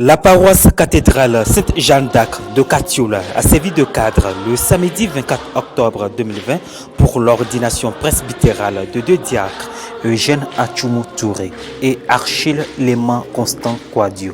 La paroisse cathédrale Sainte-Jeanne d'Arc de Katioula a servi de cadre le samedi 24 octobre 2020 pour l'ordination presbytérale de deux diacres, Eugène Atchoumou Touré et Achille Léman Constant Kouadio.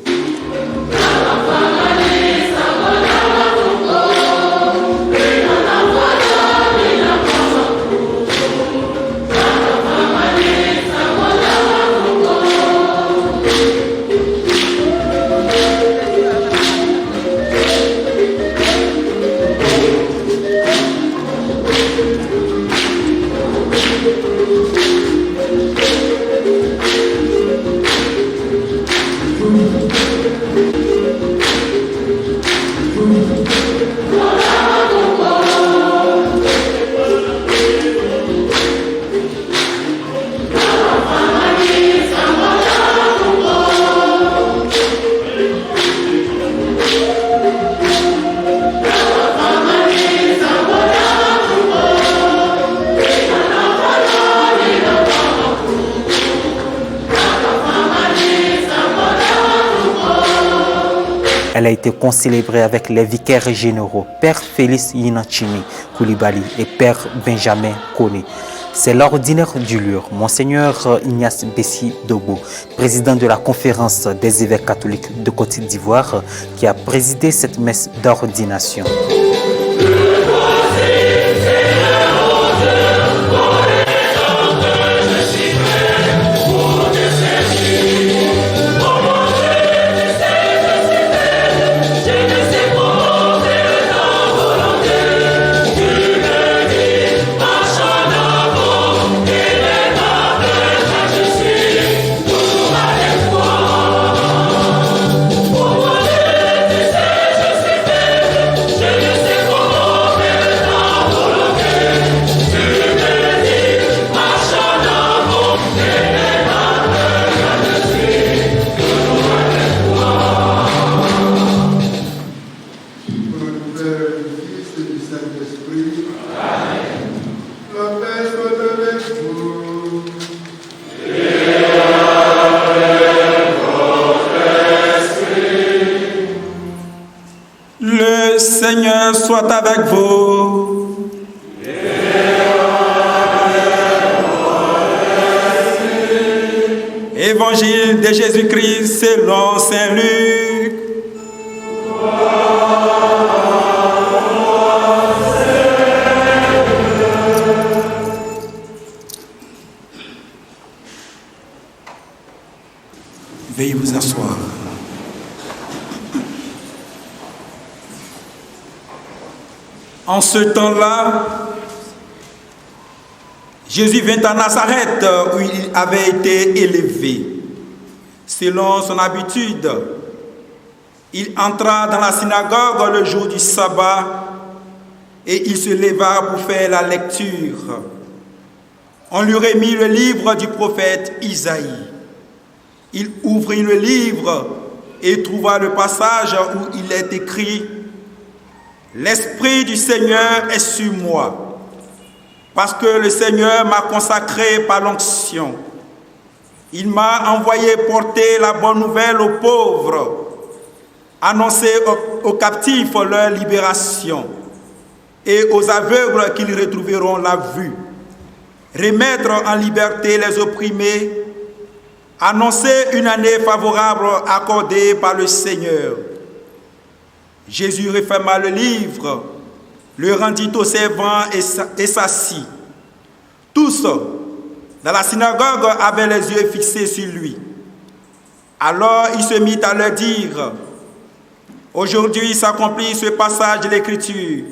Elle a été concélébrée avec les vicaires généraux, Père Félix Yinachimi Koulibaly et Père Benjamin Kone. C'est l'ordinaire du lieu, Monseigneur Ignace Bessi Dobo, président de la conférence des évêques catholiques de Côte d'Ivoire, qui a présidé cette messe d'ordination. Le Seigneur soit avec vous. Évangile de Jésus-Christ selon Saint Luc. Veuillez vous asseoir. En ce temps-là, Jésus vint à Nazareth où il avait été élevé. Selon son habitude, il entra dans la synagogue le jour du sabbat et il se leva pour faire la lecture. On lui remit le livre du prophète Isaïe. Il ouvrit le livre et trouva le passage où il est écrit: L'Esprit du Seigneur est sur moi, parce que le Seigneur m'a consacré par l'onction. Il m'a envoyé porter la bonne nouvelle aux pauvres, annoncer aux captifs leur libération et aux aveugles qu'ils retrouveront la vue, remettre en liberté les opprimés, annoncer une année favorable accordée par le Seigneur. Jésus referma le livre, le rendit aux servants et s'assit. Tous, dans la synagogue, avaient les yeux fixés sur lui. Alors il se mit à leur dire: Aujourd'hui s'accomplit ce passage de l'Écriture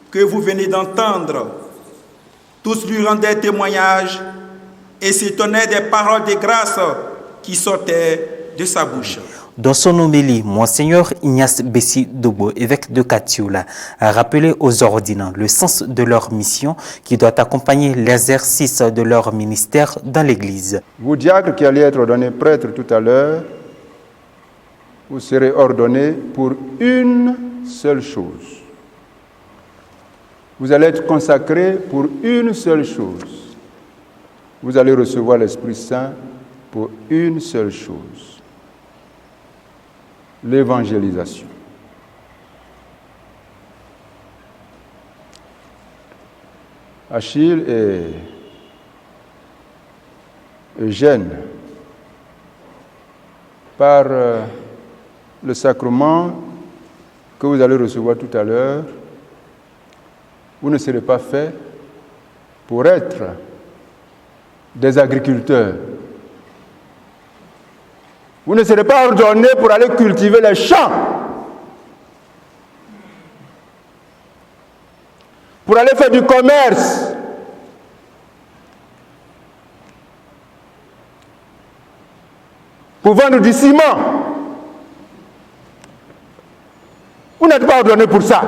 que vous venez d'entendre. Tous lui rendaient témoignage et s'étonnaient des paroles de grâce qui sortaient de sa bouche. Dans son homélie, Monseigneur Ignace Bessi Dobo, évêque de Katioula, a rappelé aux ordinants le sens de leur mission qui doit accompagner l'exercice de leur ministère dans l'Église. Vous diacres qui allez être ordonnés prêtres tout à l'heure, vous serez ordonnés pour une seule chose. Vous allez être consacrés pour une seule chose. Vous allez recevoir l'Esprit Saint pour une seule chose. l'évangélisation. Achille et Eugène, par le sacrement que vous allez recevoir tout à l'heure, vous ne serez pas faits pour être des agriculteurs. Vous ne serez pas ordonnés pour aller cultiver les champs, pour aller faire du commerce. Pour vendre du ciment. Vous n'êtes pas ordonné pour ça.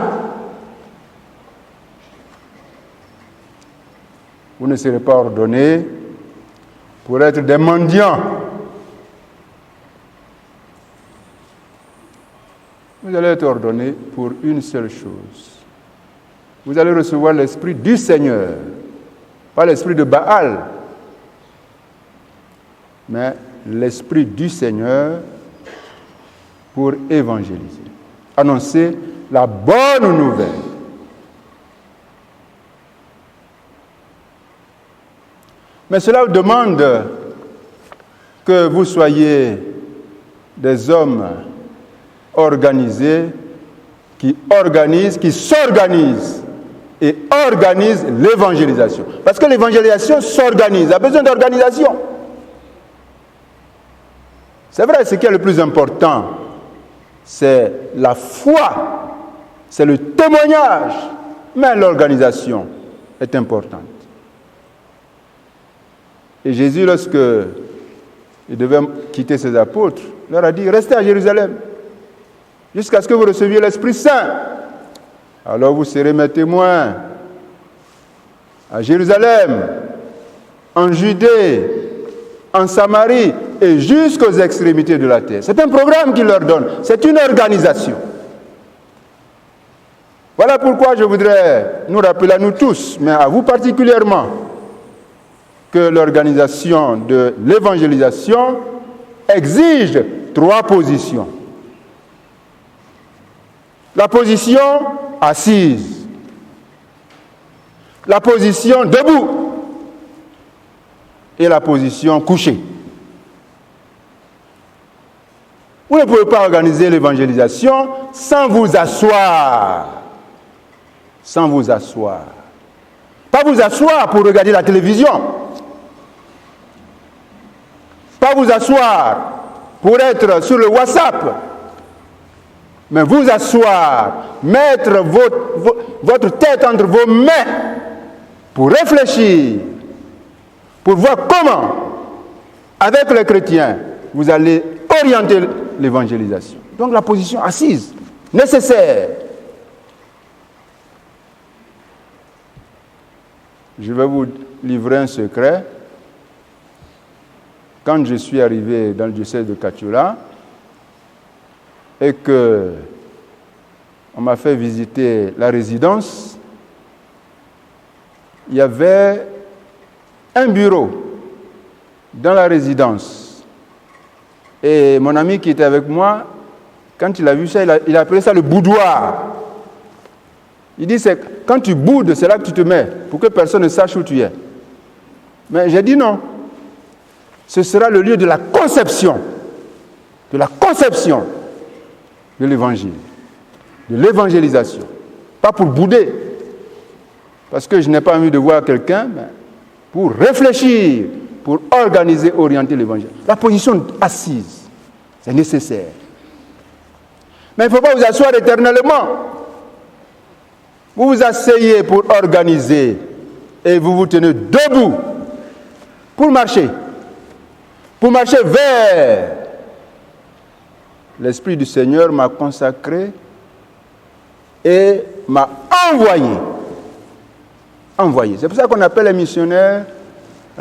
Vous ne serez pas ordonné pour être des mendiants. Vous allez être ordonné pour une seule chose. Vous allez recevoir l'Esprit du Seigneur, pas l'Esprit de Baal, mais l'Esprit du Seigneur pour évangéliser, annoncer la bonne nouvelle. Mais cela demande que vous soyez des hommes organisés, qui s'organisent et organisent l'évangélisation. Parce que l'évangélisation s'organise, a besoin d'organisation. C'est vrai, ce qui est le plus important, c'est la foi, c'est le témoignage, mais l'organisation est importante. Et Jésus, lorsque il devait quitter ses apôtres, leur a dit, restez à Jérusalem, jusqu'à ce que vous receviez l'Esprit Saint. Alors vous serez mes témoins à Jérusalem, en Judée, en Samarie et jusqu'aux extrémités de la terre. C'est un programme qu'il leur donne, c'est une organisation. Voilà pourquoi je voudrais nous rappeler à nous tous, mais à vous particulièrement, que l'organisation de l'évangélisation exige 3 positions. La position assise, la position debout et la position couchée. Vous ne pouvez pas organiser l'évangélisation sans vous asseoir. Sans vous asseoir. Pas vous asseoir pour regarder la télévision. Pas vous asseoir pour être sur le WhatsApp. Mais vous asseoir, mettre votre tête entre vos mains pour réfléchir, pour voir comment, avec les chrétiens, vous allez orienter l'évangélisation. Donc la position assise, nécessaire. Je vais vous livrer un secret. Quand je suis arrivé dans le diocèse de Kachula et que on m'a fait visiter la résidence, il y avait un bureau dans la résidence. Et mon ami qui était avec moi, quand il a vu ça, il a appelé ça le boudoir. Il dit, c'est quand tu boudes, c'est là que tu te mets, pour que personne ne sache où tu es. Mais j'ai dit non. Ce sera le lieu de la conception de l'évangile, de l'évangélisation. Pas pour bouder, parce que je n'ai pas envie de voir quelqu'un, mais pour réfléchir, pour organiser, orienter l'évangile. La position assise, c'est nécessaire. Mais il ne faut pas vous asseoir éternellement. Vous vous asseyez pour organiser et vous vous tenez debout pour marcher. Pour marcher vers. L'Esprit du Seigneur m'a consacré et m'a envoyé. Envoyé. C'est pour ça qu'on appelle les missionnaires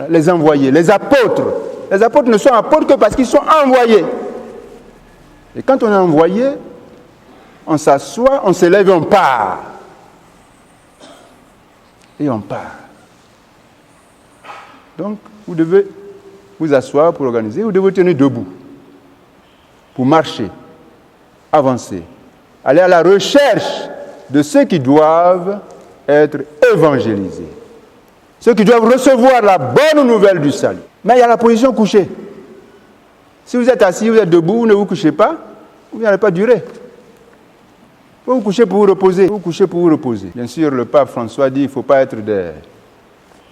les envoyés, les apôtres. Les apôtres ne sont apôtres que parce qu'ils sont envoyés. Et quand on est envoyé, on s'assoit, on se lève et on part. Et on part. Donc, vous devez vous asseoir pour organiser, vous devez tenir debout pour marcher. avancer, aller à la recherche de ceux qui doivent être évangélisés, ceux qui doivent recevoir la bonne nouvelle du salut. Mais il y a la position couchée. Si vous êtes assis, vous êtes debout, vous ne vous couchez pas, vous n'allez pas durer. Vous vous couchez pour vous reposer. Vous vous couchez pour vous reposer. Bien sûr, le pape François dit qu'il ne faut pas être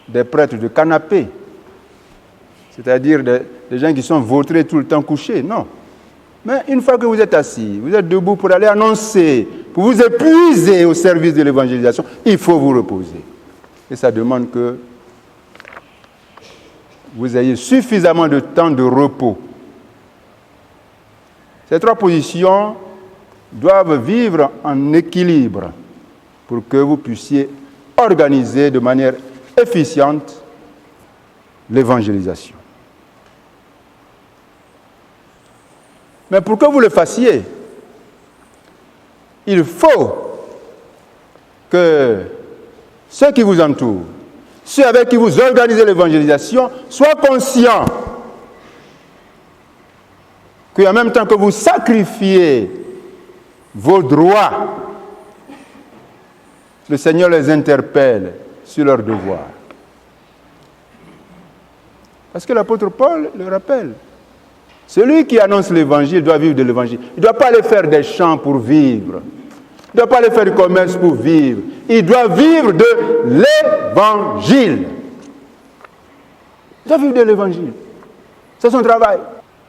des prêtres de canapé, c'est-à-dire des gens qui sont vautrés tout le temps couchés. Non. Mais une fois que vous êtes assis, vous êtes debout pour aller annoncer, pour vous épuiser au service de l'évangélisation, il faut vous reposer. Et ça demande que vous ayez suffisamment de temps de repos. Ces trois positions doivent vivre en équilibre pour que vous puissiez organiser de manière efficiente l'évangélisation. Mais pour que vous le fassiez, il faut que ceux qui vous entourent, ceux avec qui vous organisez l'évangélisation, soient conscients qu'en même temps que vous sacrifiez vos droits, le Seigneur les interpelle sur leurs devoirs. Parce que l'apôtre Paul le rappelle. Celui qui annonce l'évangile doit vivre de l'évangile. Il ne doit pas aller faire des chants pour vivre. Il ne doit pas aller faire du commerce pour vivre. Il doit vivre de l'évangile. Il doit vivre de l'évangile. C'est son travail.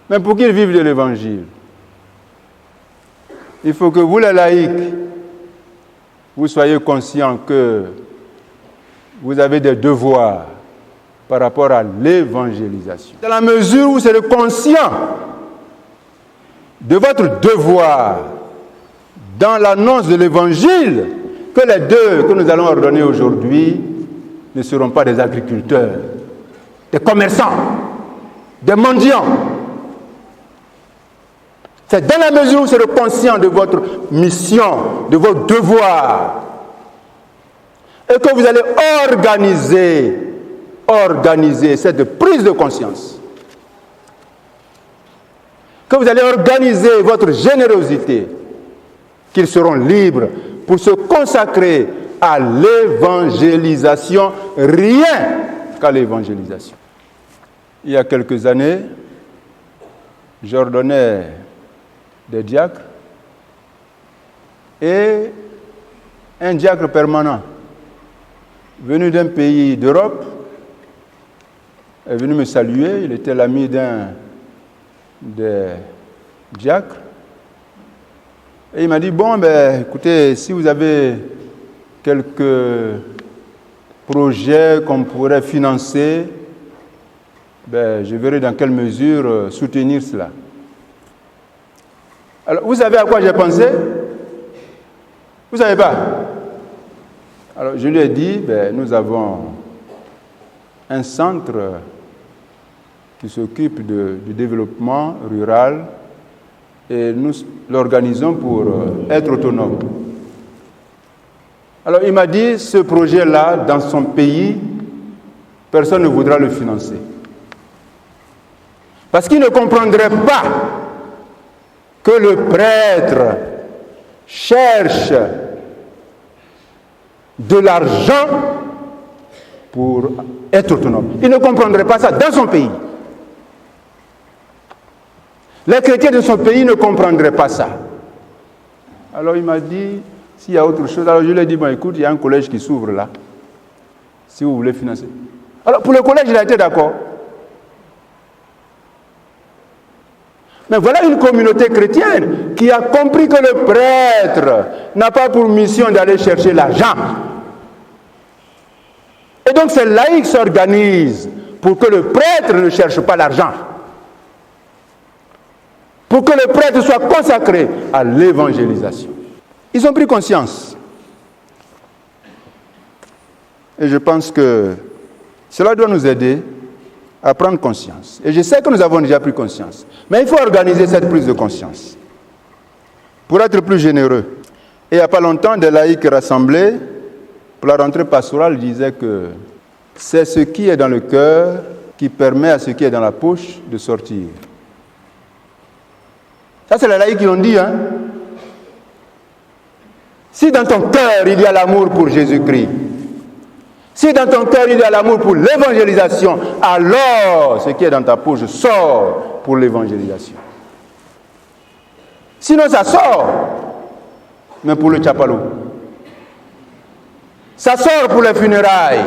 Mais pour qu'il vive de l'évangile, il faut que vous, les laïcs, vous soyez conscients que vous avez des devoirs par rapport à l'évangélisation. Dans la mesure où vous serez conscient de votre devoir dans l'annonce de l'évangile, que les deux que nous allons ordonner aujourd'hui ne seront pas des agriculteurs, des commerçants, des mendiants. C'est dans la mesure où vous serez conscient de votre mission, de vos devoirs, et que vous allez organiser cette prise de conscience, que vous allez organiser votre générosité, qu'ils seront libres pour se consacrer à l'évangélisation, rien qu'à l'évangélisation. Il y a quelques années, j'ordonnais des diacres et un diacre permanent venu d'un pays d'Europe est venu me saluer. Il était l'ami d'un des diacres et il m'a dit, bon, écoutez, si vous avez quelques projets qu'on pourrait financer, je verrai dans quelle mesure soutenir cela. Alors, vous savez à quoi j'ai pensé? Vous ne savez pas? Alors, je lui ai dit, nous avons un centre qui s'occupe du développement rural et nous l'organisons pour être autonome. Alors, il m'a dit, ce projet-là, dans son pays, personne ne voudra le financer. Parce qu'il ne comprendrait pas que le prêtre cherche de l'argent pour être autonome. Il ne comprendrait pas ça dans son pays. Les chrétiens de son pays ne comprendraient pas ça. Alors il m'a dit, s'il y a autre chose, alors je lui ai dit, bon écoute, il y a un collège qui s'ouvre là, si vous voulez financer. Alors pour le collège, il a été d'accord. Mais voilà une communauté chrétienne qui a compris que le prêtre n'a pas pour mission d'aller chercher l'argent. Et donc ces laïcs s'organisent pour que le prêtre ne cherche pas l'argent. Pour que le prêtre soit consacré à l'évangélisation. Ils ont pris conscience. Et je pense que cela doit nous aider à prendre conscience. Et je sais que nous avons déjà pris conscience. Mais il faut organiser cette prise de conscience pour être plus généreux. Et il n'y a pas longtemps, des laïcs rassemblés pour la rentrée pastorale disaient que c'est ce qui est dans le cœur qui permet à ce qui est dans la poche de sortir. Ça, c'est les laïcs qui l'ont dit. Si dans ton cœur il y a l'amour pour Jésus-Christ, si dans ton cœur il y a l'amour pour l'évangélisation, alors ce qui est dans ta poche sort pour l'évangélisation. Sinon ça sort, mais pour le tchapalo. Ça sort pour les funérailles.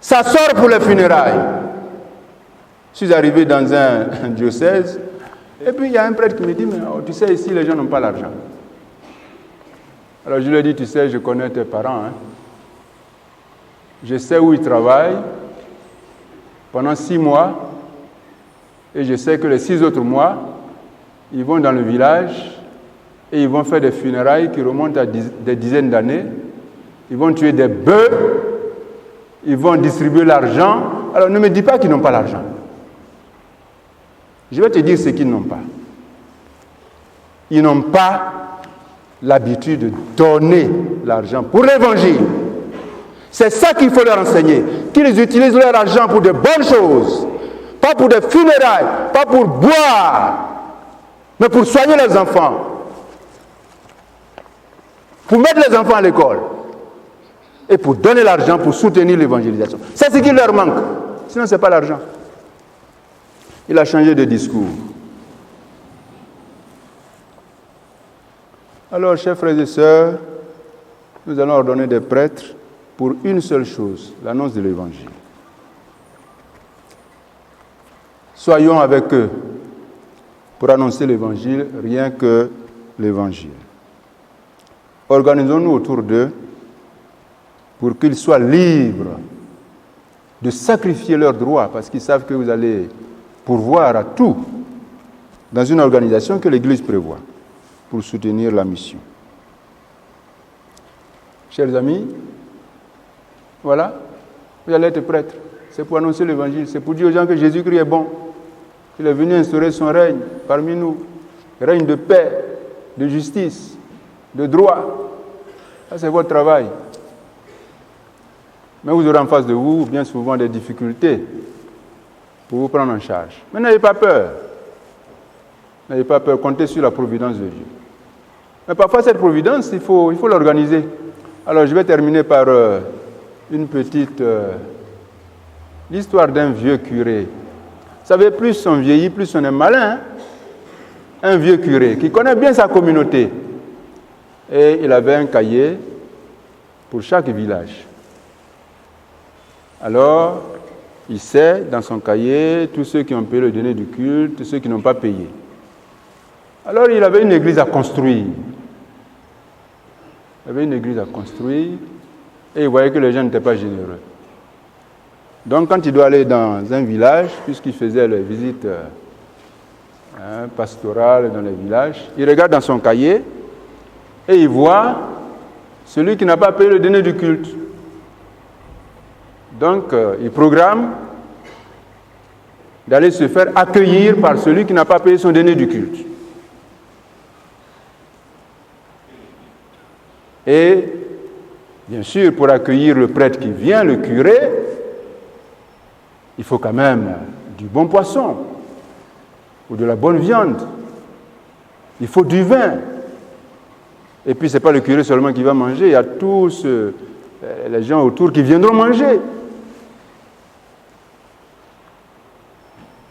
Ça sort pour les funérailles. Je suis arrivé dans un diocèse, et puis il y a un prêtre qui me dit, mais tu sais, ici les gens n'ont pas l'argent. Alors je lui ai dit, tu sais, je connais tes parents, hein. Je sais où ils travaillent pendant 6 mois, et je sais que les 6 autres mois, ils vont dans le village, et ils vont faire des funérailles qui remontent à des dizaines d'années. Ils vont tuer des bœufs, ils vont distribuer l'argent. Alors ne me dis pas qu'ils n'ont pas l'argent. Je vais te dire ce qu'ils n'ont pas. Ils n'ont pas l'habitude de donner l'argent pour l'évangile. C'est ça qu'il faut leur enseigner. Qu'ils utilisent leur argent pour de bonnes choses. Pas pour des funérailles, pas pour boire, mais pour soigner les enfants. Pour mettre les enfants à l'école. Et pour donner l'argent pour soutenir l'évangélisation. C'est ce qui leur manque. Sinon, ce n'est pas l'argent. Il a changé de discours. Alors, chers frères et sœurs, nous allons ordonner des prêtres pour une seule chose, l'annonce de l'évangile. Soyons avec eux pour annoncer l'évangile, rien que l'évangile. Organisons-nous autour d'eux pour qu'ils soient libres de sacrifier leurs droits, parce qu'ils savent que vous allez pourvoir à tout dans une organisation que l'Église prévoit pour soutenir la mission. Chers amis, voilà, vous allez être prêtres. C'est pour annoncer l'évangile, c'est pour dire aux gens que Jésus-Christ est bon. Il est venu instaurer son règne parmi nous, règne de paix, de justice, de droit. Ça, c'est votre travail. Mais vous aurez en face de vous bien souvent des difficultés pour vous prendre en charge. Mais n'ayez pas peur. N'ayez pas peur, comptez sur la providence de Dieu. Mais parfois, cette providence, il faut l'organiser. Alors, je vais terminer par une petite... l'histoire d'un vieux curé. Vous savez, plus on vieillit, plus on est malin. Hein? Un vieux curé qui connaît bien sa communauté. Et il avait un cahier pour chaque village. Alors, il sait dans son cahier tous ceux qui ont payé le dîner du culte, tous ceux qui n'ont pas payé. Alors, il avait une église à construire. Il avait une église à construire et il voyait que les gens n'étaient pas généreux. Donc, quand il doit aller dans un village, puisqu'il faisait les visites pastorales dans les villages, il regarde dans son cahier et il voit celui qui n'a pas payé le dîner du culte. Donc, il programme d'aller se faire accueillir par celui qui n'a pas payé son dîner du culte. Et, bien sûr, pour accueillir le prêtre qui vient, le curé, il faut quand même du bon poisson ou de la bonne viande. Il faut du vin. Et puis, ce n'est pas le curé seulement qui va manger, il y a tous les gens autour qui viendront manger.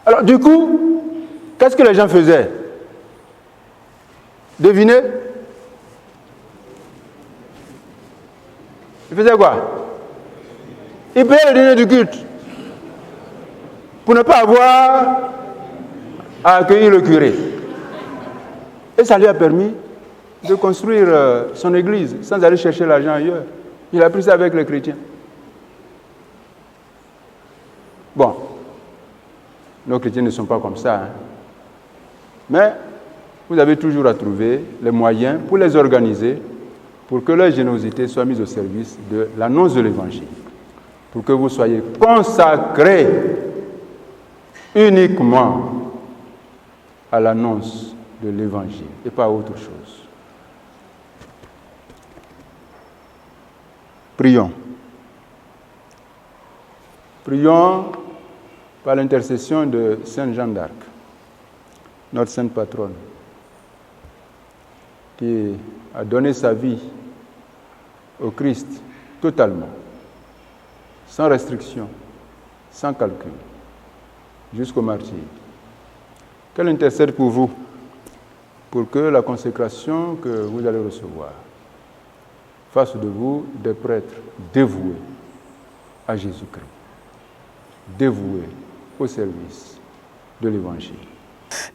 Alors, du coup, qu'est-ce que les gens faisaient? Devinez? Ils faisaient quoi? Ils payaient le dîner du culte pour ne pas avoir à accueillir le curé. Et ça lui a permis de construire son église sans aller chercher l'argent ailleurs. Il a pris ça avec les chrétiens. Bon, nos chrétiens ne sont pas comme ça. Hein. Mais vous avez toujours à trouver les moyens pour les organiser, pour que leur générosité soit mise au service de l'annonce de l'Évangile. Pour que vous soyez consacrés uniquement à l'annonce de l'Évangile et pas à autre chose. Prions. Prions par l'intercession de Sainte Jeanne d'Arc, notre sainte patronne. qui a donné sa vie au Christ totalement, sans restriction, sans calcul, jusqu'au martyre, qu'elle intercède pour vous, pour que la consécration que vous allez recevoir fasse de vous des prêtres dévoués à Jésus-Christ, dévoués au service de l'Évangile.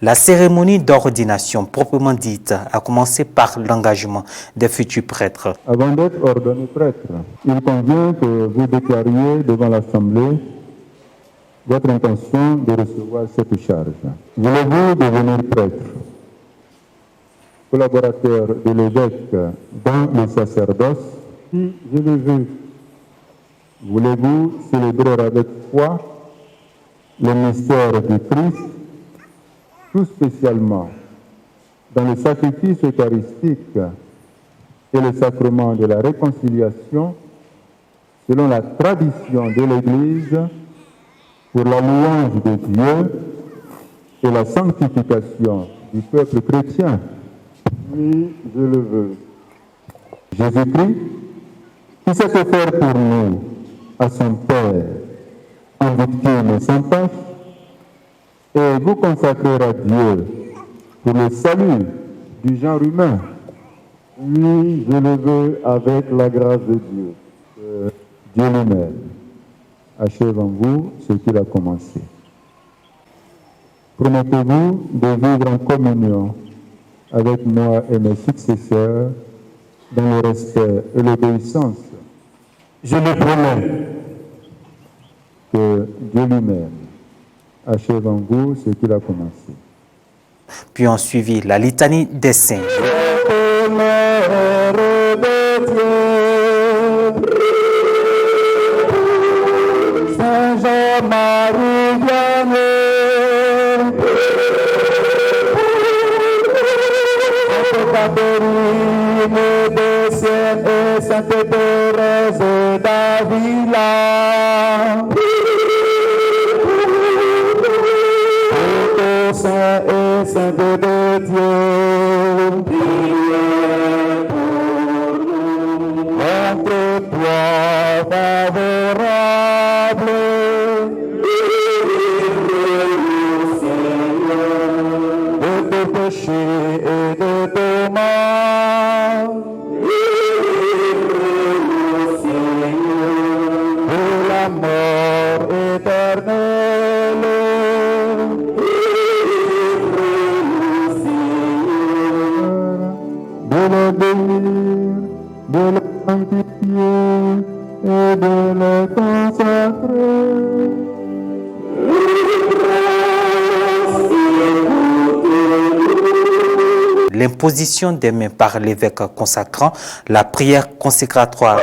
La cérémonie d'ordination proprement dite a commencé par l'engagement des futurs prêtres. Avant d'être ordonné prêtre, il convient que vous déclariez devant l'Assemblée votre intention de recevoir cette charge. Voulez-vous devenir prêtre, collaborateur de l'évêque dans le sacerdoce? Si je le veux. Voulez-vous célébrer avec foi le mystère du Christ, tout spécialement dans le sacrifice eucharistique et le sacrement de la réconciliation, selon la tradition de l'Église, pour la louange de Dieu et la sanctification du peuple chrétien? Oui, je le veux. Jésus-Christ, qui s'est offert pour nous à son Père en victime et sans tache, et vous consacrer à Dieu pour le salut du genre humain. Oui, je le veux avec la grâce de Dieu, Dieu lui-même. Achève en vous ce qu'il a commencé. Promettez-vous de vivre en communion avec moi et mes successeurs dans le respect et l'obéissance. Je le promets. Que Dieu lui-même achève en vous ce qu'il a commencé. Puis ont suivi la litanie des saints. Saint Jean-Marie Vianney, Sainte Catherine de Sienne et Sainte Thérèse d'Avila, Saint et Sainte de Dieu, priez pour nous. Montre-toi favorable, délivre-nous, Seigneur, de tes péchés et de tes morts. Délivre-nous, Seigneur, de la mort éternelle. De l'obéir, de le sanctifier et de le consacrer. L'imposition des mains par l'évêque consacrant, la prière consécratoire.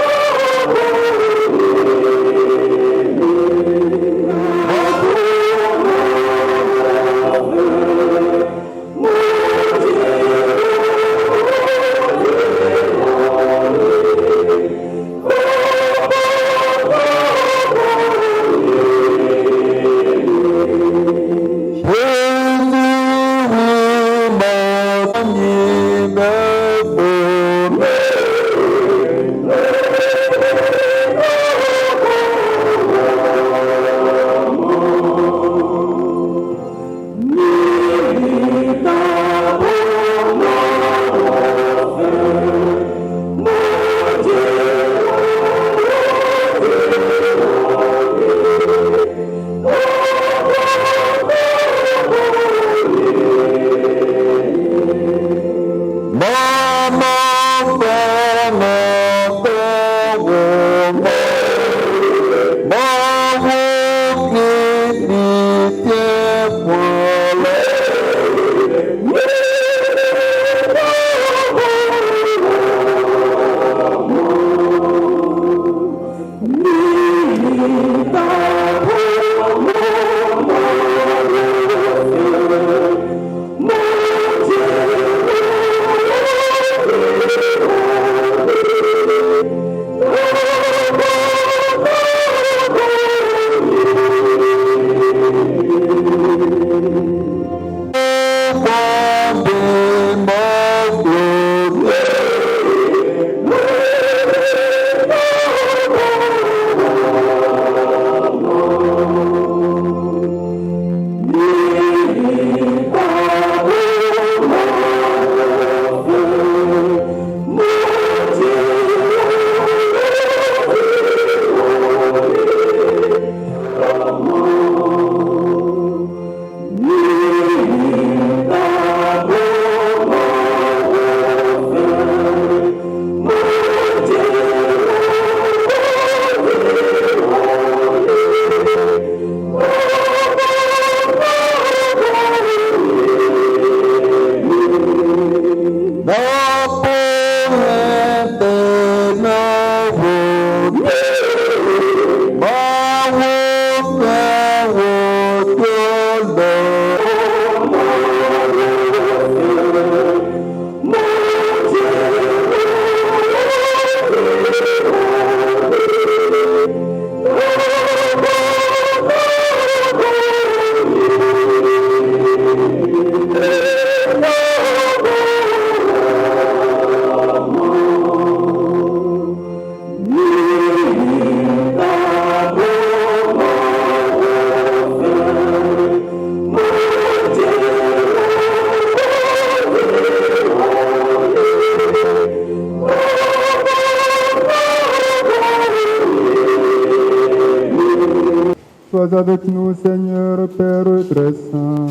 Sois avec nous, Seigneur, Père très saint.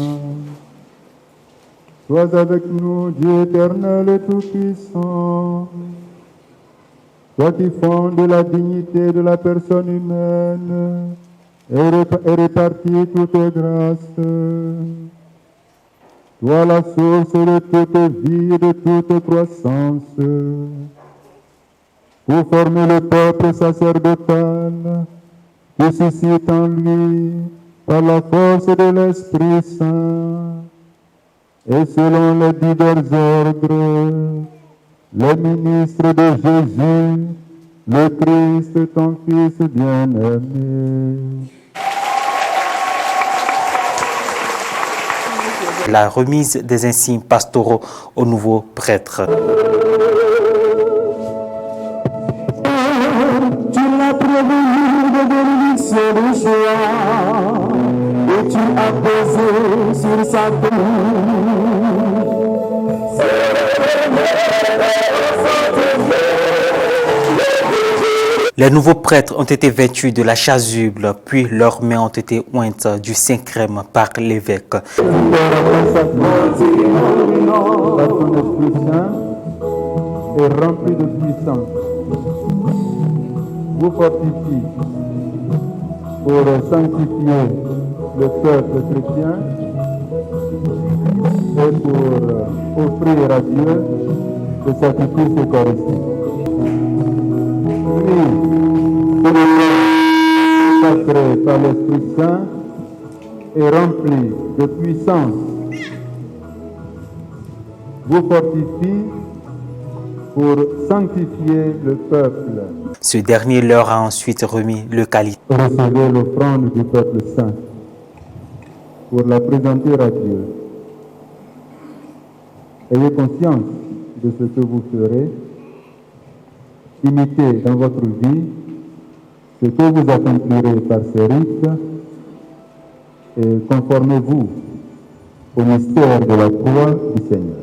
Sois avec nous, Dieu éternel et tout-puissant. Toi qui fondes la dignité de la personne humaine et répartis toutes tes grâces. Toi la source de toute vie et de toute croissance. Pour former le peuple sacerdotal, qui suscite en lui, par la force de l'Esprit Saint, et selon les divers ordres, les ministres de Jésus, le Christ, ton Fils bien-aimé. La remise des insignes pastoraux aux nouveaux prêtres. De joie, et tu as posé sur sa Les nouveaux prêtres ont été vêtus de la chasuble, puis leurs mains ont été ointes du Saint-Crème par l'évêque. Par son Esprit Saint est rempli de puissance. Vous fortifie pour sanctifier le peuple chrétien et pour offrir à Dieu le sacrifice eucharistique. Puis, sacré par l'Esprit Saint et rempli de puissance, vous fortifie pour sanctifier le peuple. Ce dernier leur a ensuite remis le calice. Recevez l'offrande du peuple saint pour la présenter à Dieu. Ayez conscience de ce que vous ferez. Imitez dans votre vie ce que vous accomplirez par ces rites et conformez-vous au mystère de la croix du Seigneur.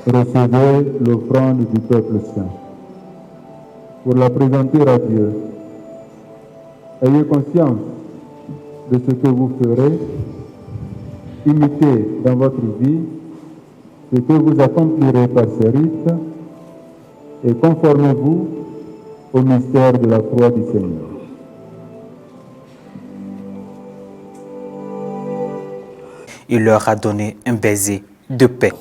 Recevez l'offrande du peuple saint pour la présenter à Dieu. Ayez conscience de ce que vous ferez. Imitez dans votre vie ce que vous accomplirez par ces rites et conformez-vous au mystère de la croix du Seigneur. Il leur a donné un baiser de paix.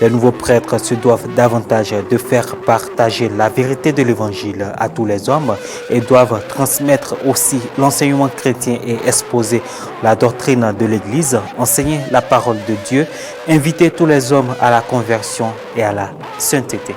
Les nouveaux prêtres se doivent davantage de faire partager la vérité de l'Évangile à tous les hommes et doivent transmettre aussi l'enseignement chrétien et exposer la doctrine de l'Église, enseigner la parole de Dieu, inviter tous les hommes à la conversion et à la sainteté.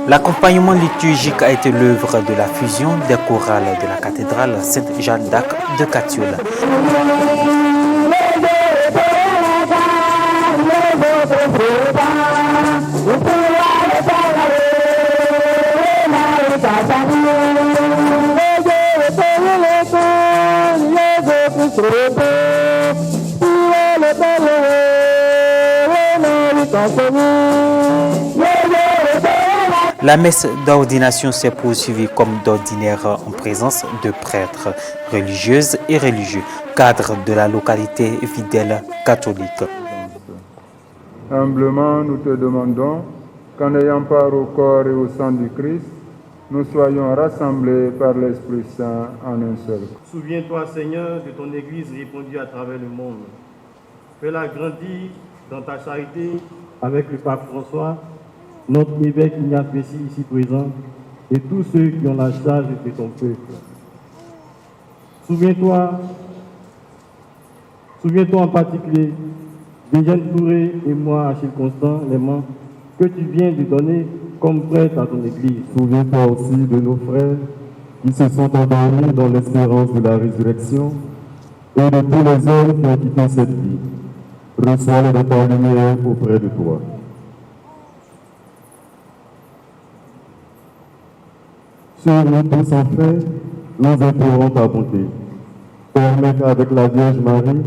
L'accompagnement liturgique a été l'œuvre de la fusion des chorales de la cathédrale Sainte-Jeanne d'Arc de Catiole. La messe d'ordination s'est poursuivie comme d'ordinaire en présence de prêtres, religieuses et religieux, cadres de la localité fidèle catholique. Humblement, nous te demandons qu'en ayant part au corps et au sang du Christ, nous soyons rassemblés par l'Esprit Saint en un seul. Souviens-toi, Seigneur, de ton Église répandue à travers le monde. Fais-la grandir dans ta charité avec le pape François, notre évêque Ignace Messi ici présent, et tous ceux qui ont la charge de ton peuple. Souviens-toi en particulier d'Eugène Touré et moi, Achille Constant, les mains que tu viens de donner comme prêtre à ton Église. Souviens-toi aussi de nos frères qui se sont endormis dans l'espérance de la résurrection et de tous les hommes qui ont quitté cette vie. Reçois-les dans ta lumière auprès de toi. Sur nous tous en fait, nous implorons ta bonté. Permets qu'avec la Vierge Marie,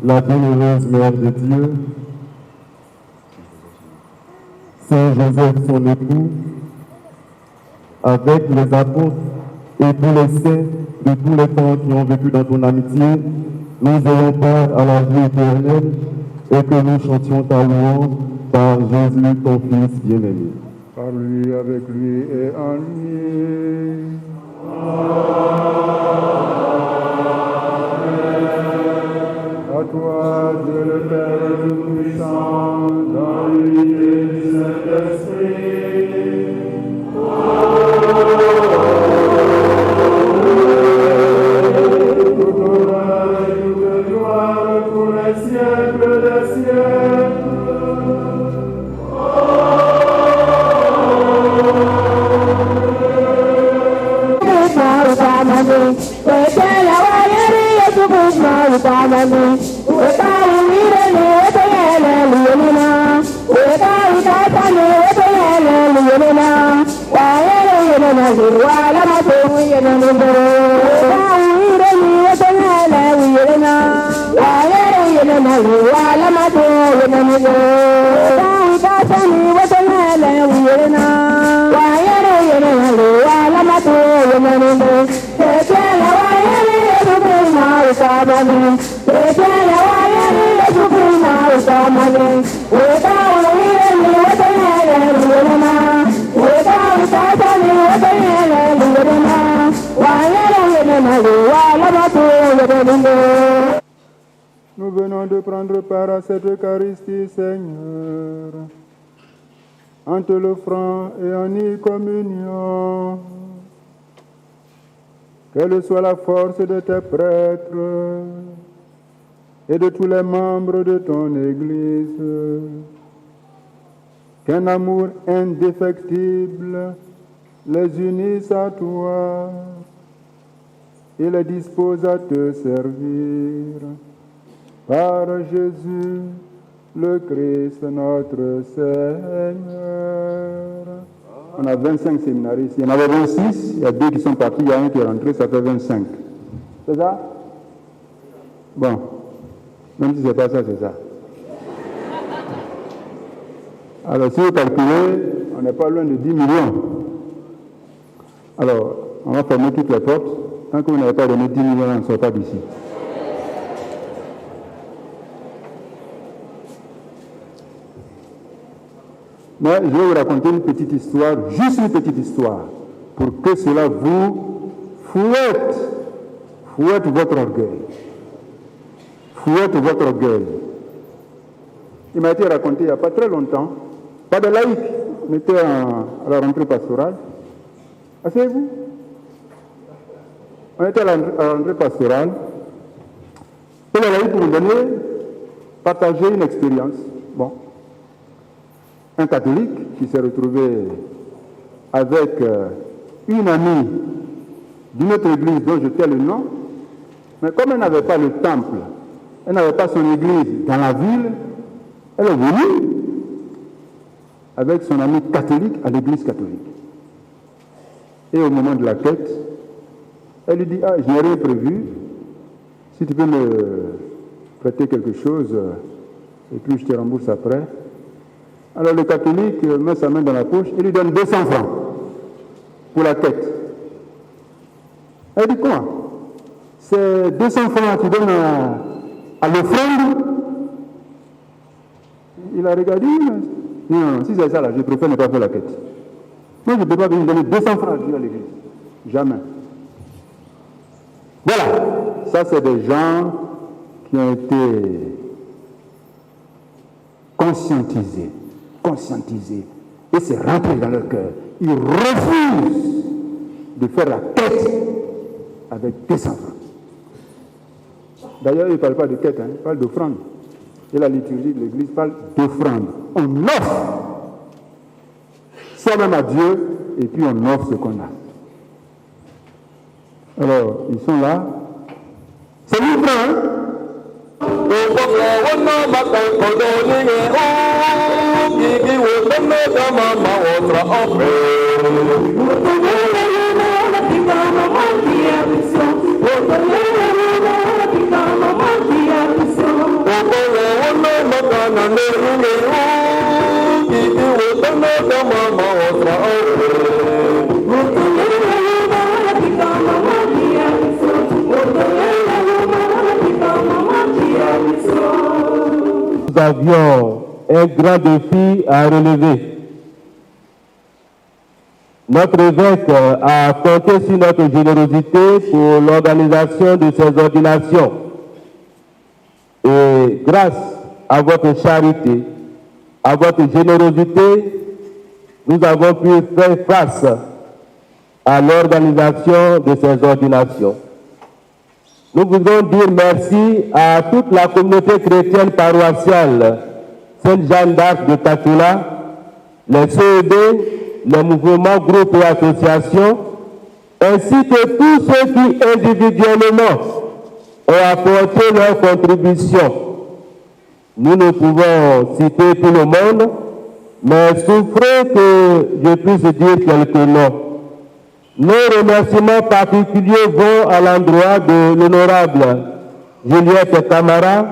la bienheureuse Mère de Dieu, Saint Joseph son époux, avec les apôtres et tous les saints de tous les temps qui ont vécu dans ton amitié, nous ayons part à la vie éternelle et que nous chantions ta louange par Jésus, ton Fils bien-aimé. Par lui, avec lui et en lui. À toi, Dieu le Père Tout-Puissant, dans l'unité du Saint-Esprit. Tout honneur et toute gloire pour les siècles des siècles. Nous venons de prendre part à cette Eucharistie, Seigneur, en te l'offrant et en y communion. Quelle soit la force de tes prêtres et de tous les membres de ton Église, qu'un amour indéfectible les unisse à toi et les dispose à te servir. Par Jésus, le Christ, notre Seigneur. On a 25 séminaristes. Il y en avait 26, il y a 2 qui sont partis, il y a un qui est rentré, ça fait 25. C'est ça? Bon, même si ce n'est pas ça, c'est ça. Alors, si vous calculez, on n'est pas loin de 10 millions. Alors, on va fermer toutes les portes. Tant que vous n'avez pas donné 10 millions, on ne sort pas d'ici. Mais je vais vous raconter une petite histoire, juste une petite histoire, pour que cela vous fouette votre orgueil. Fouette votre orgueil. Il m'a été raconté il n'y a pas très longtemps, pas de laïcs, on était à la rentrée pastorale. Asseyez-vous. On était à la rentrée pastorale. Et les laïcs, pour me donner, partager une expérience. Bon. Un catholique qui s'est retrouvé avec une amie d'une autre église dont je tais le nom, mais comme elle n'avait pas le temple, elle n'avait pas son église dans la ville, elle est venue avec son ami catholique à l'église catholique. Et au moment de la quête, elle lui dit, je n'ai rien prévu, si tu peux me prêter quelque chose, et puis je te rembourse après. Alors le catholique met sa main dans la poche et lui donne 200 francs pour la quête. Elle dit, quoi? C'est 200 francs que tu donnes à l'offrande? Il a regardé, non, si c'est ça là, je préfère ne pas faire la quête. Moi, je ne peux pas venir donner 200 francs à Dieu à l'église. Jamais. Voilà. Ça, c'est des gens qui ont été conscientisés. Et c'est rentré dans leur cœur. Ils refusent de faire la quête avec 200 francs. D'ailleurs, ils ne parlent pas de quête, ils parlent d'offrande. Et la liturgie de l'Église parle d'offrande. On offre soi-même à Dieu et puis on offre ce qu'on a. Alors, ils sont là. C'est libre, hein? Nous avions un grand défi à relever. Notre évêque a compté sur notre générosité pour l'organisation de ces ordinations. Et grâce à votre charité, à votre générosité, nous avons pu faire face à l'organisation de ces ordinations. Nous voudrons dire merci à toute la communauté chrétienne paroissiale Sainte-Jeanne d'Arc de Tatula, les CED, les mouvements, groupes et associations, ainsi que tous ceux qui individuellement ont apporté leur contribution. Nous ne pouvons citer tout le monde, mais souffrez que je puisse dire quelques noms. Nos remerciements particuliers vont à l'endroit de l'honorable Juliette Camara,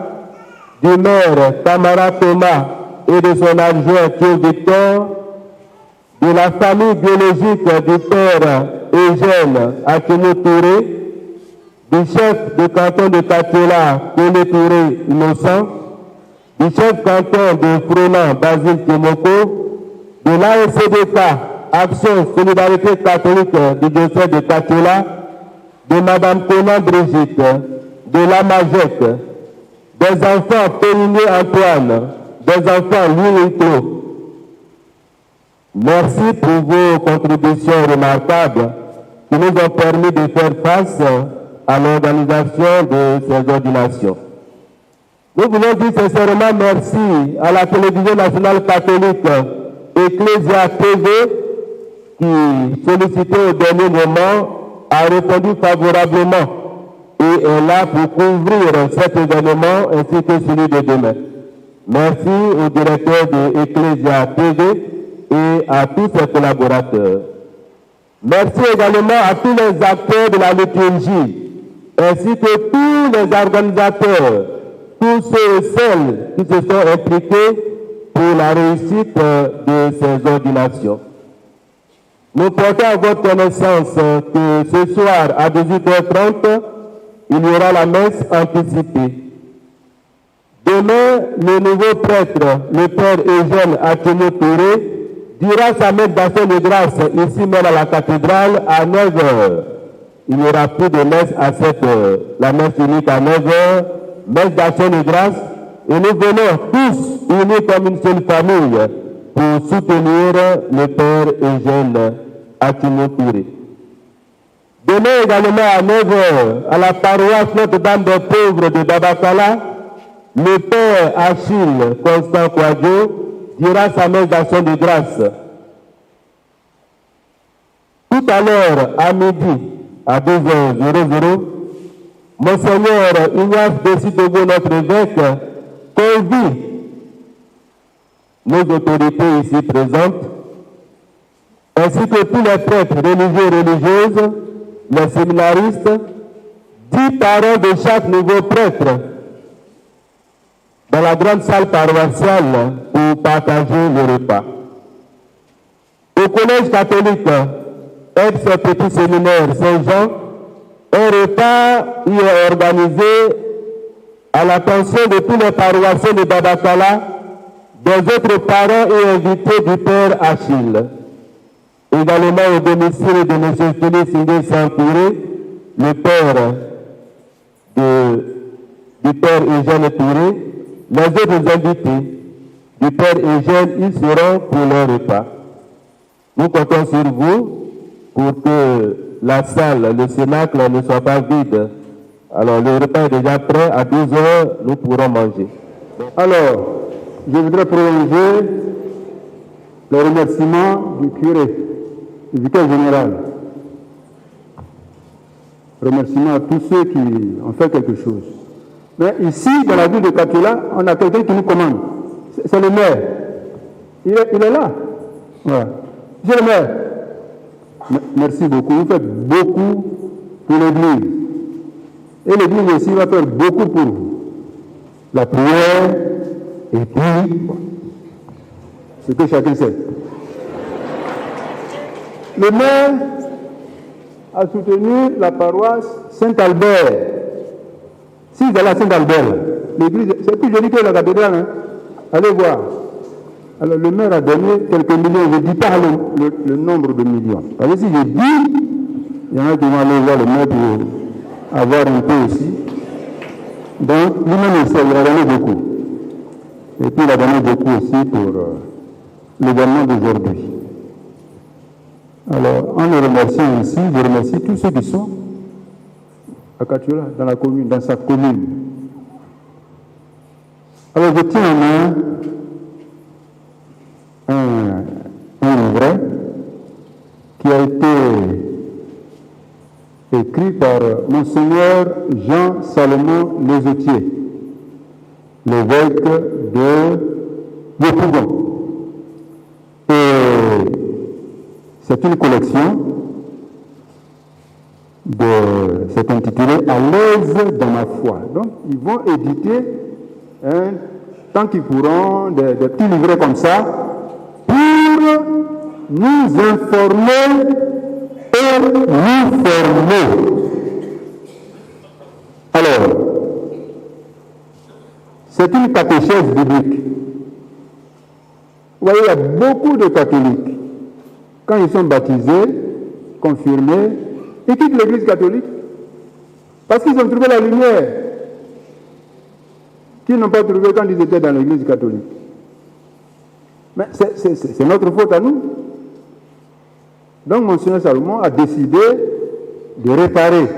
du maire Camara Thomas et de son adjoint Thio Victor, de la famille biologique du père Eugène Akimo Touré, du chef de canton de Tatula, Télé Touré Innocent, du chef canton de Fronan, Basile Timoko, de l'ASCDK, Action Solidarité Catholique du diocèse de Tatula, de Madame Conan Brigitte, de la Majette, des enfants Péligné Antoine, des enfants Louis Hito. Merci pour vos contributions remarquables qui nous ont permis de faire face à l'organisation de ces ordinations. Nous voulons dire sincèrement merci à la télévision nationale catholique Ecclesia TV qui, sollicité au dernier moment, a répondu favorablement et est là pour couvrir cet événement ainsi que celui de demain. Merci au directeur de Ecclesia TV et à tous ses collaborateurs. Merci également à tous les acteurs de la liturgie, ainsi que tous les organisateurs, tous ceux et celles qui se sont impliqués pour la réussite de ces ordinations. Nous portons à votre connaissance que ce soir à 18h30, il y aura la messe anticipée. Demain, le nouveau prêtre, le père Eugène Akimo Touré, dira sa messe d'action de grâce ici même à la cathédrale à 9h. Il n'y aura plus de messe à 7h. La messe unique à 9h, messe d'action de grâce, et nous venons tous unis comme une seule famille pour soutenir le père Eugène Akimo Touré. Demain également à 9h, à la paroisse Notre-Dame des Pauvres de Dabakala, le père Achille Constant Kouadio dira sa messe d'action de grâce. Tout à l'heure, à midi, à 12h00, Monseigneur Ignace Bessi-Togo, notre évêque, convie nos autorités ici présentes, ainsi que tous les prêtres religieux et religieuses, les séminaristes, 10 parents de chaque nouveau prêtre, dans la grande salle paroissiale pour partager le repas. Au collège catholique, ex-petit séminaire Saint-Jean, un repas y est organisé à l'attention de tous les paroissiens de Babakala, des autres parents et invités du Père Achille. Également au domicile de M. Félix Singé Saint-Touré, le père du Père Eugène Touré, les autres invités du Père Eugène y seront pour leur repas. Nous comptons sur vous pour que la salle, le cénacle ne soit pas vide. Alors, le repas est déjà prêt. À 12h, nous pourrons manger. Alors, je voudrais prolonger le remerciement du curé, du vicaire général. Remerciement à tous ceux qui ont fait quelque chose. Mais ici, dans la ville de Katoula, on a quelqu'un qui nous commande. C'est le maire. Il est là. Voilà. Monsieur le maire, merci beaucoup. Vous faites beaucoup pour l'Église. Et l'Église aussi va faire beaucoup pour vous. La prière, et puis, ce que chacun sait. Le maire a soutenu la paroisse Saint-Albert. Si vous allez à Saint-Albert, l'église, c'est plus joli que la cathédrale, hein? Allez voir. Alors le maire a donné quelques millions, je ne dis pas le nombre de millions. Parce que si je dis, il y en a qui vont aller voir le maire pour avoir un peu aussi. Donc lui-même il a donné beaucoup. Et puis il a donné beaucoup aussi pour l'événement d'aujourd'hui. Alors, en le remerciant ici, je remercie tous ceux qui sont à Katoula, dans la commune, dans sa commune. Alors, je tiens en main un livret qui a été écrit par Monseigneur Jean-Salomon Lezotier, l'évêque de Yopougon. Et c'est une collection, c'est intitulé « À l'aise dans ma foi ». Donc, ils vont éditer, tant qu'ils pourront, des petits livrets comme ça, pour nous informer et nous former. Alors, c'est une catéchèse biblique. Vous voyez, il y a beaucoup de catholiques. Quand ils sont baptisés, confirmés, ils quittent l'Église catholique parce qu'ils ont trouvé la lumière qu'ils n'ont pas trouvé quand ils étaient dans l'Église catholique. Mais c'est notre faute à nous. Donc, Monseigneur Salomon a décidé de réparer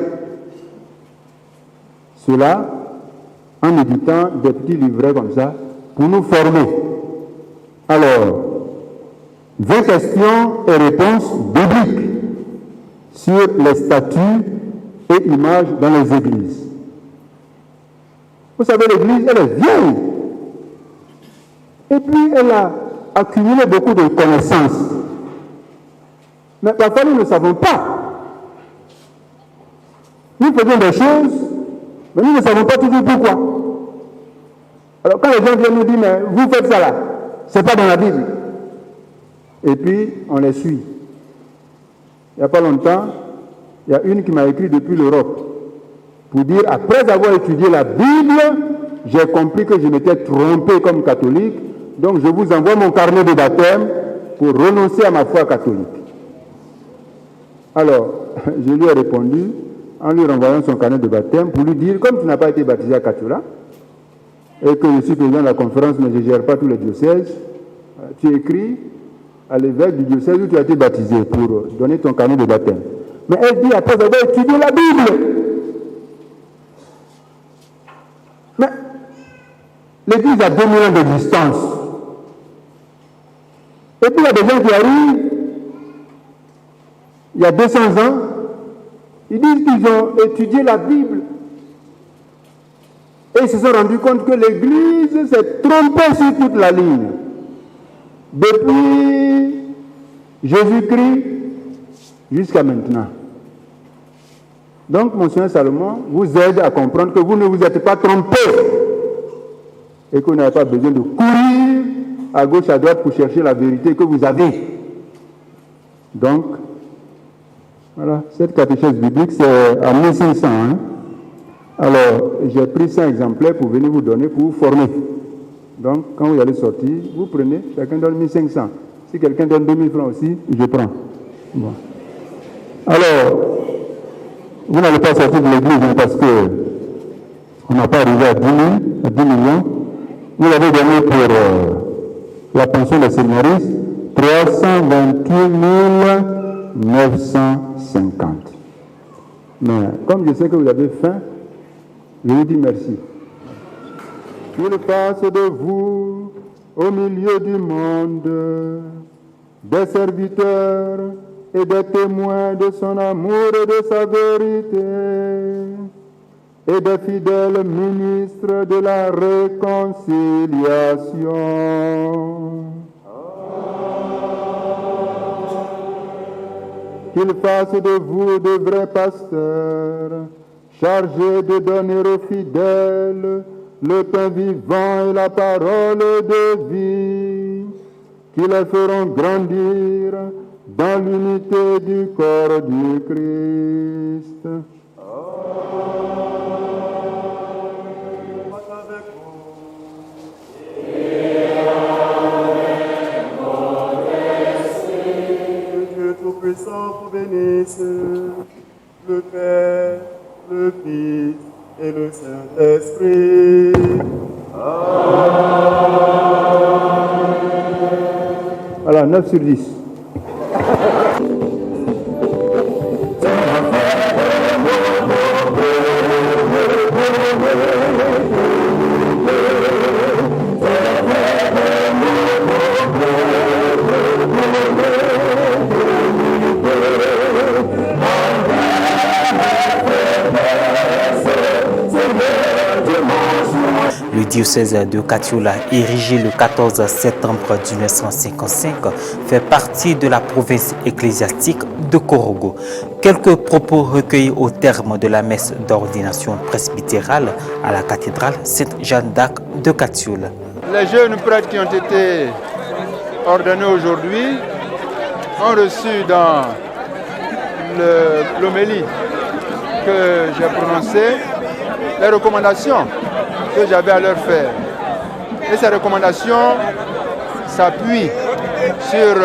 cela en éditant des petits livrets comme ça pour nous former. Alors, 20 questions et réponses bibliques sur les statuts et images dans les églises. Vous savez, l'église, elle est vieille. Et puis, elle a accumulé beaucoup de connaissances. Mais parfois, nous ne savons pas. Nous faisons des choses, mais nous ne savons pas toujours pourquoi. Alors, quand les gens viennent nous dire, mais vous faites ça là, c'est pas dans la Bible. Et puis, on les suit. Il n'y a pas longtemps, il y a une qui m'a écrit depuis l'Europe pour dire, après avoir étudié la Bible, j'ai compris que je m'étais trompé comme catholique, donc je vous envoie mon carnet de baptême pour renoncer à ma foi catholique. Alors, je lui ai répondu en lui renvoyant son carnet de baptême pour lui dire, comme tu n'as pas été baptisé à Katoula, et que je suis président de la conférence, mais je ne gère pas tous les diocèses, tu écris à l'évêque du diocèse où tu as été baptisé pour donner ton carnet de baptême. Mais elle dit, après avoir étudié la Bible. Mais l'Église a 2000 ans d'existence. Et puis il y a des gens qui arrivent, il y a 200 ans, ils disent qu'ils ont étudié la Bible. Et ils se sont rendus compte que l'Église s'est trompée sur toute la ligne. Depuis Jésus-Christ jusqu'à maintenant. Donc, Monseigneur Salomon vous aide à comprendre que vous ne vous êtes pas trompé et que vous n'avez pas besoin de courir à gauche, à droite pour chercher la vérité que vous avez. Donc, voilà, cette catéchèse biblique, c'est à 1500. Hein? Alors, j'ai pris 5 exemplaires pour venir vous donner, pour vous former. Donc, quand vous allez sortir, vous prenez, chacun donne 1500. Si quelqu'un donne 2000 francs aussi, je prends. Bon. Alors, vous n'allez pas sortir de l'église hein, parce qu'on n'a pas arrivé à 10 millions. Vous l'avez donné pour la pension des séminaristes, 328 950. Mais comme je sais que vous avez faim, je vous dis merci. Qu'il fasse de vous, au milieu du monde, des serviteurs et des témoins de son amour et de sa vérité, et des fidèles ministres de la réconciliation. Qu'il fasse de vous de vrais pasteurs, chargés de donner aux fidèles le pain vivant et la parole de vie, qui les feront grandir dans l'unité du corps du Christ. Dieu Tout-Puissant vous bénisse, le Père, le Fils et le Saint-Esprit. Voilà, 9 sur 10. Le diocèse de Katiola, érigé le 14 septembre 1955, fait partie de la province ecclésiastique de Korogo. Quelques propos recueillis au terme de la messe d'ordination presbytérale à la cathédrale Sainte-Jeanne d'Arc de Katiola. Les jeunes prêtres qui ont été ordonnés aujourd'hui ont reçu dans l'homélie que j'ai prononcée les recommandations que j'avais à leur faire. Et ces recommandations s'appuient sur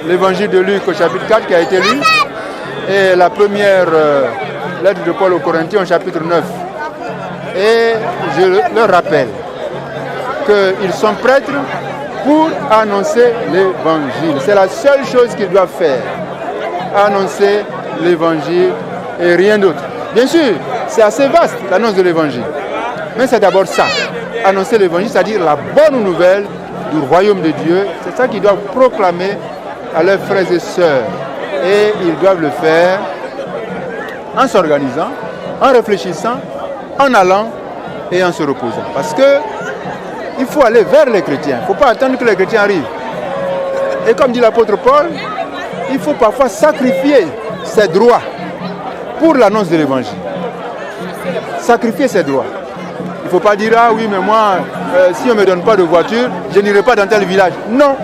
l'évangile de Luc au chapitre 4 qui a été lu et la première lettre de Paul aux Corinthiens au chapitre 9. Et je leur rappelle qu'ils sont prêtres pour annoncer l'évangile. C'est la seule chose qu'ils doivent faire. Annoncer l'évangile et rien d'autre. Bien sûr, c'est assez vaste l'annonce de l'évangile. Mais c'est d'abord ça, annoncer l'évangile, c'est-à-dire la bonne nouvelle du royaume de Dieu. C'est ça qu'ils doivent proclamer à leurs frères et sœurs. Et ils doivent le faire en s'organisant, en réfléchissant, en allant et en se reposant. Parce que il faut aller vers les chrétiens. Il ne faut pas attendre que les chrétiens arrivent. Et comme dit l'apôtre Paul, il faut parfois sacrifier ses droits pour l'annonce de l'évangile. Sacrifier ses droits. Il ne faut pas dire, ah oui, mais moi, si on ne me donne pas de voiture, je n'irai pas dans tel village. Non.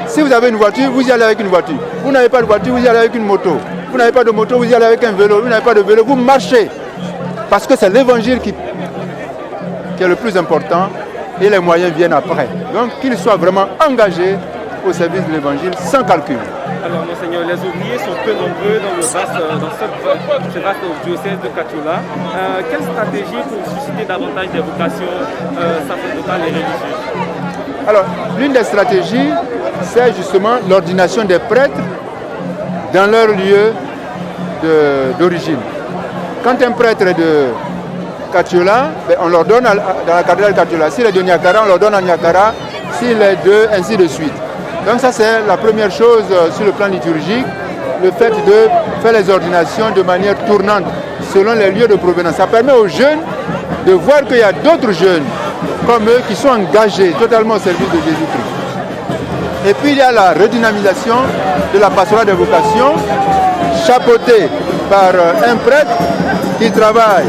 Si vous avez une voiture, vous y allez avec une voiture. Vous n'avez pas de voiture, vous y allez avec une moto. Vous n'avez pas de moto, vous y allez avec un vélo. Vous n'avez pas de vélo, vous marchez. Parce que c'est l'évangile qui est le plus important et les moyens viennent après. Donc qu'ils soient vraiment engagés au service de l'évangile sans calcul. Alors, Monseigneur, les ouvriers sont peu nombreux dans ce vaste diocèse de Katiola. Quelle stratégie pour susciter davantage des vocations sacerdotales et religieuses? Alors, l'une des stratégies, c'est justement l'ordination des prêtres dans leur lieu d'origine. Quand un prêtre est de Katiola, on leur donne dans la cathédrale Katiola. S'il est de Niakara, on leur donne à Niakara. S'il est de, ainsi de suite. Donc ça, c'est la première chose sur le plan liturgique. le fait de faire les ordinations de manière tournante selon les lieux de provenance. Ça permet aux jeunes de voir qu'il y a d'autres jeunes comme eux qui sont engagés totalement au service de Jésus-Christ. Et puis il y a la redynamisation de la pastorale des vocations, chapeautée par un prêtre qui travaille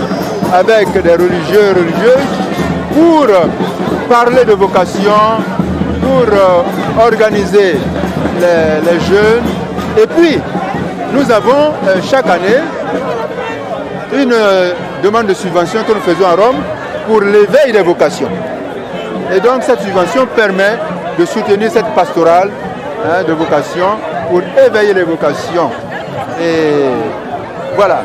avec des religieux et religieuses pour parler de vocation, pour organiser les jeunes. Et puis, nous avons chaque année une demande de subvention que nous faisons à Rome pour l'éveil des vocations. Et donc cette subvention permet de soutenir cette pastorale de vocation pour éveiller les vocations. Et voilà.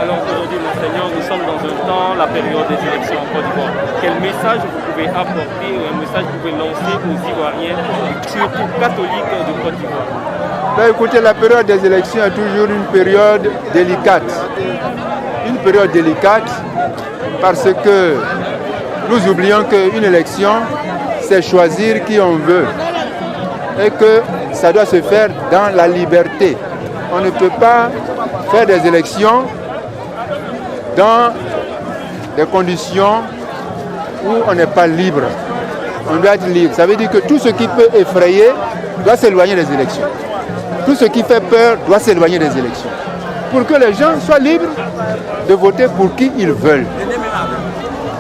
Alors aujourd'hui, Monseigneur, nous sommes dans un temps, la période des élections en Côte d'Ivoire. Quel message vous pouvez apporter, un message que vous pouvez lancer aux Ivoiriens, surtout catholiques de Côte d'Ivoire? Ben, écoutez, la période des élections est toujours une période délicate. Une période délicate parce que nous oublions qu'une élection, c'est choisir qui on veut et que ça doit se faire dans la liberté. On ne peut pas faire des élections dans des conditions où on n'est pas libre. On doit être libre. Ça veut dire que tout ce qui peut effrayer doit s'éloigner des élections. Tout ce qui fait peur doit s'éloigner des élections. Pour que les gens soient libres de voter pour qui ils veulent.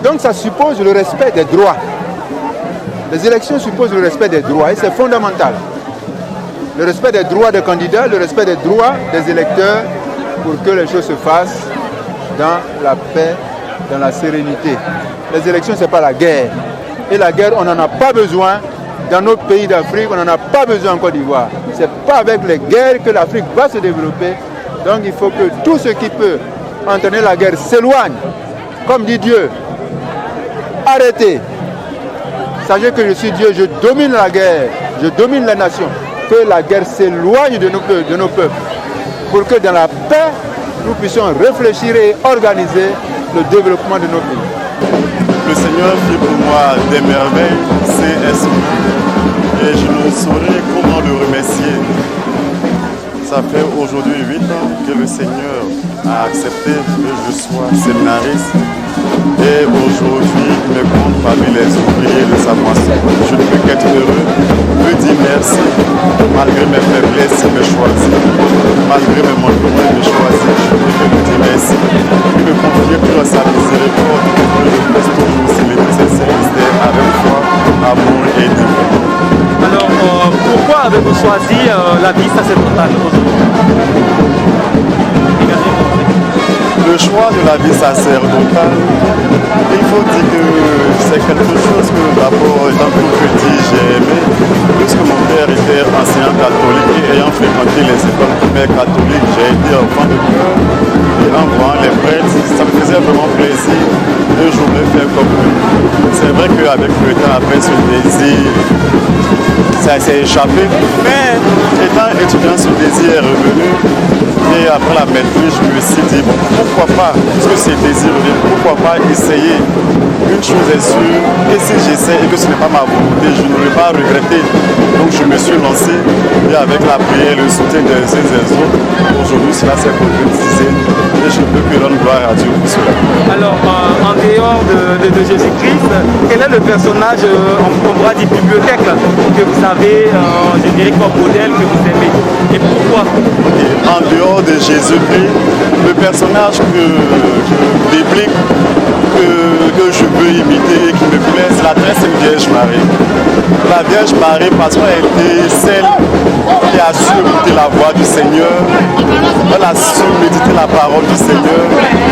Donc ça suppose le respect des droits. Les élections supposent le respect des droits et c'est fondamental. Le respect des droits des candidats, le respect des droits des électeurs pour que les choses se fassent dans la paix, dans la sérénité. Les élections, ce n'est pas la guerre. Et la guerre, on n'en a pas besoin dans notre pays d'Afrique, on n'en a pas besoin en Côte d'Ivoire. Ce n'est pas avec les guerres que l'Afrique va se développer. Donc il faut que tout ce qui peut entraîner la guerre s'éloigne. Comme dit Dieu, arrêtez. Sachez que je suis Dieu, je domine la guerre, je domine les nations. Que la guerre s'éloigne de nos peuples. Pour que dans la paix, nous puissions réfléchir et organiser le développement de nos pays. Le Seigneur fit pour moi des merveilles, c'est et je ne saurais comment le remercier. Ça fait aujourd'hui 8 ans que le Seigneur a accepté que je sois séminariste et aujourd'hui il me compte parmi les ouvriers de sa moisson. Je ne peux qu'être heureux, me dire merci, malgré mes faiblesses il me choisit, malgré mes manquements il me choisit, je ne peux que lui dire merci. Il me confie pour sa miséricorde que je puisse toujours célébrer ses mystères avec foi, amour et dévouement. Alors, pourquoi avez-vous choisi la vie sacerdotale aujourd'hui? Le choix de la vie sacerdotale, il faut dire que c'est quelque chose que d'abord, étant tout petit, j'ai aimé, puisque mon père était enseignant catholique et ayant fréquenté les écoles primaires catholiques, j'ai été enfant de cœur et en voyant les prêtres, ça me faisait vraiment plaisir de jouer faire comme eux. C'est vrai qu'avec le temps, après ce désir, ça s'est échappé, mais étant étudiant, ce désir est revenu. Et après la maîtrise, je me suis dit, bon, pourquoi pas, puisque c'est désir revient, pourquoi pas essayer. Une chose est sûre, que si j'essaie et que ce n'est pas ma volonté, je n'aurais pas regretté. Donc je me suis lancé et avec la prière et le soutien des uns et des autres, aujourd'hui cela s'est concrétisé et je ne peux que rendre gloire à Dieu pour cela. Alors, en dehors de Jésus-Christ, quel est le personnage, on pourra dire bibliothèque, que vous avez, je dirais comme modèle, que vous aimez? Et pourquoi? En dehors de Jésus-Christ, le personnage biblique que je veux imiter et qui me plaît, c'est la très sainte Vierge Marie. La Vierge Marie, parce qu'elle était celle qui a su écouter la voix du Seigneur, elle a su méditer la parole du Seigneur,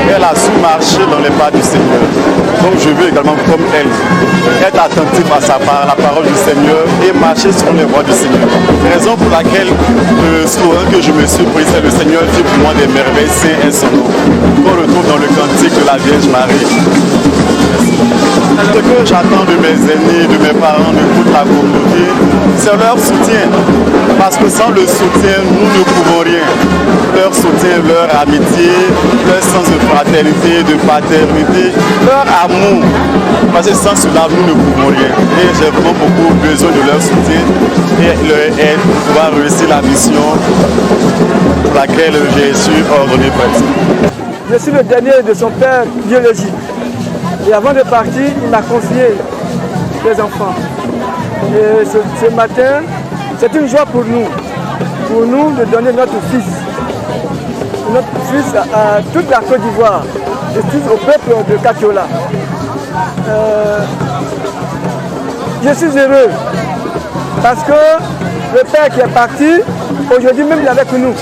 elle a su marcher dans les pas du Seigneur. Donc je veux également, comme elle, être attentif à la parole du Seigneur et marcher sur les voies du Seigneur. Raison pour laquelle le slogan que je me suis pris, c'est le Seigneur fit pour moi des merveilles, c'est son nom. On retrouve dans le cantique de la Vierge Marie. Ce que j'attends de mes aînés, de mes parents, de toute la communauté, c'est leur soutien. Parce que sans le soutien, nous ne pouvons rien. Leur soutien, leur amitié, leur sens de fraternité, de paternité, leur amour. Parce que sans cela, nous ne pouvons rien. Et j'ai vraiment beaucoup besoin de leur soutien et leur aide pour pouvoir réussir la mission pour laquelle j'ai su ordonner pratique. Je suis le dernier de son père biologique. Et avant de partir, il m'a confié les enfants. Et ce matin, c'est une joie pour nous de donner notre fils à toute la Côte d'Ivoire, et tout au peuple de Katiola. Je suis heureux parce que le père qui est parti, aujourd'hui même il est avec nous.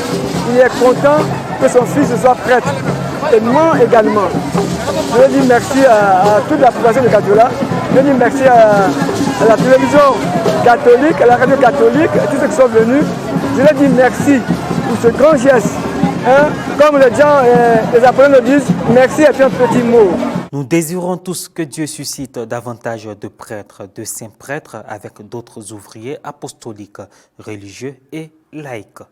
Il est content que son fils soit prêtre. Et moi également. Je dis merci à toute la population de Katiola. Je dis merci à la télévision catholique, à la radio catholique, à tous ceux qui sont venus. Je leur dis merci pour ce grand geste. Comme les gens, les apprenants le disent, merci est un petit mot. Nous désirons tous que Dieu suscite davantage de prêtres, de saints prêtres avec d'autres ouvriers apostoliques, religieux et laïcs.